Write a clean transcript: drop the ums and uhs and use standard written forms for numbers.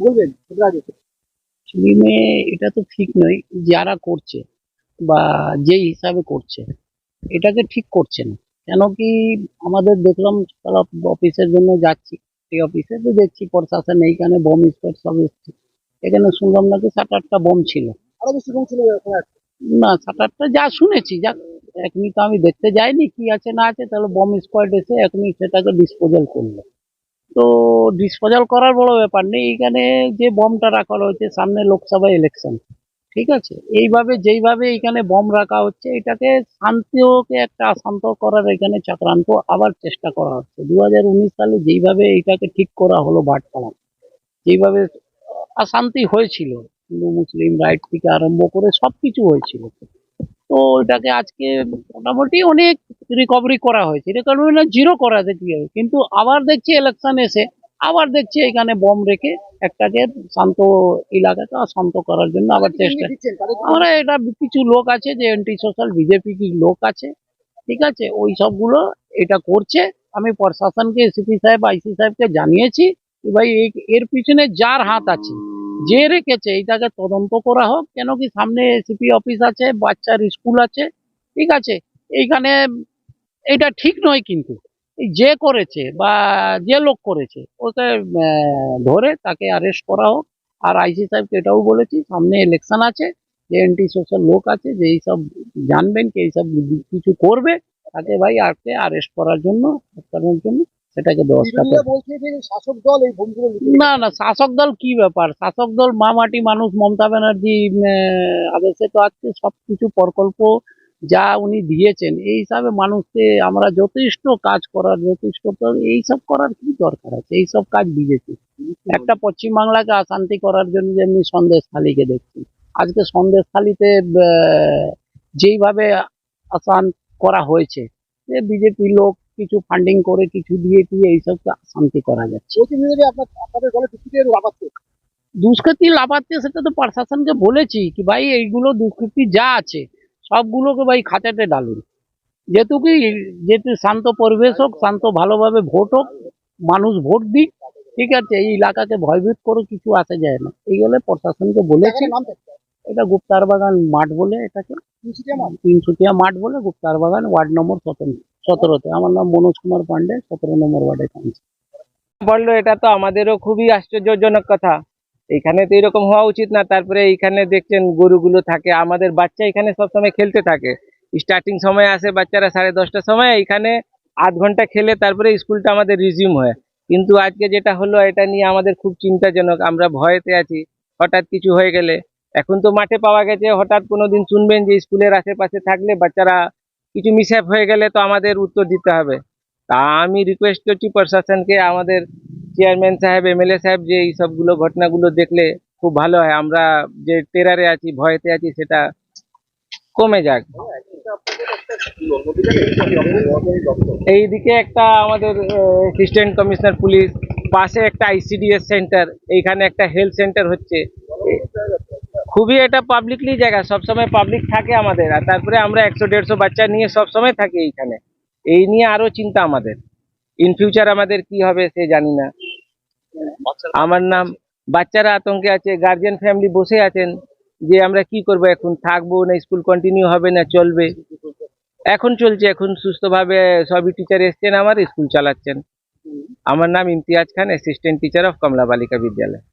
বলবেন ওদের আগে? ফিল্মে এটা তো ঠিক নয়, যারা করছে বা যেই হিসাবে করছে এটাকে ঠিক করছে না। কেন কি, আমাদের দেখলাম সকাল অফিসের জন্য যাচ্ছি, এই অফিসে তো দেখছি প্রশাসন এইখানে বম স্কোয়াড সব এসছে। এখানে শুনলাম নাকি 7-8টা বম ছিল। আরো বেশি কম ছিল শোনা যাচ্ছে। না, 7-8টা যা শুনেছি, যা এখনই তো আমি দেখতে যাইনি কি আছে না আছে, তাহলে বম স্কোয়াড এসে এখনই সেটাকে ডিসপোজাল করলো। তো ডিসপোজাল করার বড় ব্যাপার নেই, এখানে যে বমটা রাখা হয়েছে সামনে লোকসভা ইলেকশন, ঠিক আছে, এইভাবে যেইভাবে এখানে বম রাখা হচ্ছে এটাকে শান্তিকে একটা শান্ত করার এখানে চক্রান্ত আবার চেষ্টা করা হচ্ছে। 2019 সালে যেইভাবে এটাকে ঠিক করা হলো ভাটপাড়া, যেইভাবে অশান্তি হয়েছিল, হিন্দু মুসলিম রাইট থেকে আরম্ভ করে সবকিছু হয়েছিল, তো এটাকে আজকে মোটামুটি অনেক রিকভারি করা হয়েছে, রিকভারি না জিরো করা যেতে হবে, কিন্তু আবার দেখছি ইলেকশন এসে আবার দেখছি এখানে বম রেখে একটাকে শান্ত এলাকাকে শান্ত করার জন্য আবার চেষ্টা। দিচ্ছেন তাদের আমরা এটা কিছু লোক আছে যে অ্যান্টি সোশ্যাল বিজেপি কি লোক আছে, ঠিক আছে, ওই সবগুলো এটা করছে। আমি প্রশাসনকে এসপি সাহেব আইসি সাহেবকে জানিয়েছি যে ভাই এর পিছনে যার হাত আছে, যে রেখেছে এটাকে তদন্ত করা হোক। কেন কি সামনে এসপি অফিস আছে, বাচ্চার স্কুল আছে, ঠিক আছে, এইখানে এটা ঠিক নয়, কিন্তু এই যে করেছে বা যে লোক করেছে ওকে ধরে তাকে অ্যারেস্ট করা হোক। আর আইসি সাহেবকে এটাও বলেছি সামনে ইলেকশন আছে, যে অ্যান্টি সোশ্যাল লোক আছে যে এইসব জানবেন কি এইসব কিছু করবে, তাকে ভাই আজকে অ্যারেস্ট করার জন্য আটকানোর জন্য সেটাকে ব্যবস্থা বিরোধীরা করবে। বলছে যে শাসক দল এই বোমগুলো না না, শাসক দল কি ব্যাপার, শাসক দল মামাটি মানুষ, মমতা ব্যানার্জি আদেশে তো আজকে সবকিছু প্রকল্প যা উনি দিয়েছেন এই হিসাবে মানুষকে আমরা যথেষ্ট কাজ করার, যথেষ্ট এইসব করার কি দরকার আছে, এইসব কাজ বিজেপি একটা পশ্চিমবাংলাকে অশান্তি করার জন্য, যেমনি সন্দেশখালীকে দেখছি আজকে সন্দেশখালীতে যেইভাবে অশান্ত করা হয়েছে, যে বিজেপি লোক কিছু ফান্ডিং করে কিছু দিয়ে দিয়ে এইসবকে অশান্তি করা যাচ্ছে। বলছে বিরোধী আপনাদের দলে দুষ্কৃতীদের লাফাচ্ছে। দুষ্কৃতি লাফাচ্ছে সেটা তো প্রশাসনকে বলেছি কি ভাই এইগুলো দুষ্কৃতি যা আছে সবগুলোকে ভাই খাঁচাতে ডালুন, যেহেতু কি যেহেতু শান্ত পরিবেশ হোক, শান্ত ভালোভাবে ভোট হোক, মানুষ ভোট দিক, ঠিক আছে, এই এলাকাকে ভয়ভীত করে কিছু আসা যায় না, এইগুলো প্রশাসনকে বলেছি। জায়গাটার নাম থাকছে এটা গুপ্তার বাগান মাঠ বলে, এটাকে তিনসুকিয়া মাঠ। তিনসুকিয়া মাঠ বলে, গুপ্তার বাগান, ওয়ার্ড নম্বর 17-তে। আমার নাম মনোজ কুমার পান্ডে, 17 নম্বর ওয়ার্ডে কাউন্সিলর। বললো এটা তো আমাদেরও খুবই আশ্চর্যজনক কথা। এখানে তো এরকম হওয়া উচিত না। তারপরে এইখানে দেখছেন গরুগুলো থাকে, আমাদের বাচ্চা এখানে সবসময় খেলতে থাকে। স্টার্টিং সময় আসে বাচ্চারা 10:30টার সময়, এখানে আধ ঘন্টা খেলে তারপরে স্কুলটা আমাদের রিজিউম হয়। কিন্তু আজকে যেটা হলো এটা নিয়ে আমাদের খুব চিন্তাজনক, আমরা ভয়েতে আছি হঠাৎ কিছু হয়ে গেলে। এখন তো মাঠে পাওয়া গেছে, হঠাৎ কোনোদিন শুনবেন যে স্কুলের আশেপাশে থাকলে বাচ্চারা কিছু মিসহ্যাপ হয়ে গেলে তো আমাদের উত্তর দিতে হবে। তা আমি রিকোয়েস্ট করছি প্রশাসনকে, আমাদের চেয়ারম্যান সাহেব, এমএলএ সাহেব, যে এই সবগুলো ঘটনাগুলো দেখলে খুব ভালো হয়, আমরা যে টেরারে আছি, ভয়েতে আছি, সেটা কমে যাক। এইদিকে একটা আমাদের অ্যাসিস্ট্যান্ট কমিশনার পুলিশ, পাশে একটা আইসিডিএস সেন্টার, এইখানে একটা হেলথ সেন্টার হচ্ছে। খুবই এটা পাবলিকলি জায়গা, সবসময় পাবলিক থাকে আমাদের। আর তারপরে আমরা 100-150 বাচ্চা নিয়ে সবসময় থাকি এইখানে। এই নিয়ে আরো চিন্তা আমাদের, ইন ফিউচার আমাদের কি হবে সে জানি না। আমার নাম, বাচ্চারা আতঙ্কে আছে, গার্জিয়ান ফ্যামিলি বসে আছেন যে আমরা কি করব, এখন থাকবো না স্কুল কন্টিনিউ হবে না চলবে। এখন চলছে, এখন সুস্থভাবে সবই টিচার এসছেন, আমার স্কুল চালাচ্ছেন। আমার নাম ইমতিয়াজ খান, অ্যাসিস্ট্যান্ট টিচার অফ কমলা বালিকা বিদ্যালয়।